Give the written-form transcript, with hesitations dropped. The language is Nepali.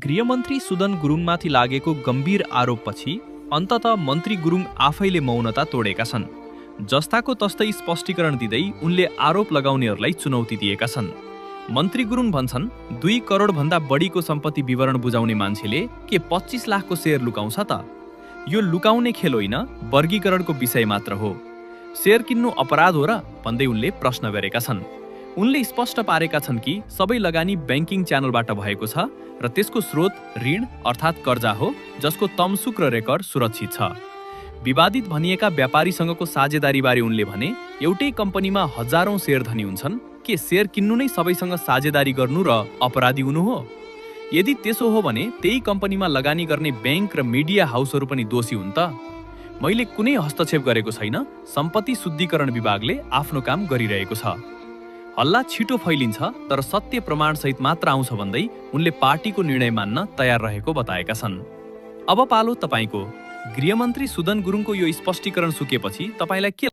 गृहमन्त्री सुदन गुरुङमाथि लागेको गम्भीर आरोपपछि अन्ततः मन्त्री गुरुङ आफैले मौनता तोडेका छन्। जस्ताको तस्तै स्पष्टीकरण दिँदै उनले आरोप लगाउनेहरूलाई चुनौती दिएका छन्। मन्त्री गुरुङ भन्छन् 2 करोडभन्दा बढीको सम्पत्ति विवरण बुझाउने मान्छेले के 25 लाखको सेयर लुकाउँछ त? यो लुकाउने खेल होइन, वर्गीकरणको विषय मात्र हो। सेयर किन्नु अपराध हो र भन्दै उनले प्रश्न गरेका छन्। उनले स्पष्ट पारेका छन् कि सबै लगानी ब्याङ्किङ च्यानलबाट भएको छ र त्यसको स्रोत ऋण अर्थात् कर्जा हो, जसको तमसुक र रेकर्ड सुरक्षित छ। विवादित भनिएका व्यापारीसँगको साझेदारीबारे उनले भने एउटै कम्पनीमा हजारौं सेयर धनी हुन्छन्, के सेयर किन्नु नै सबैसँग साझेदारी गर्नु र अपराधी हुनु हो? यदि त्यसो हो भने त्यही कम्पनीमा लगानी गर्ने ब्याङ्क र मिडिया हाउसहरू पनि दोषी हुन् त? मैले कुनै हस्तक्षेप गरेको छैन, सम्पत्ति शुद्धिकरण विभागले आफ्नो काम गरिरहेको छ। हल्ला छिटो फैलिन्छ तर सत्य प्रमाणसहित मात्र आउँछ भन्दै उनले पार्टीको निर्णय मान्न तयार रहेको बताएका छन्। अब पालो तपाईको। गृहमन्त्री सुदन गुरुङको यो स्पष्टीकरण सुकेपछि तपाईलाई के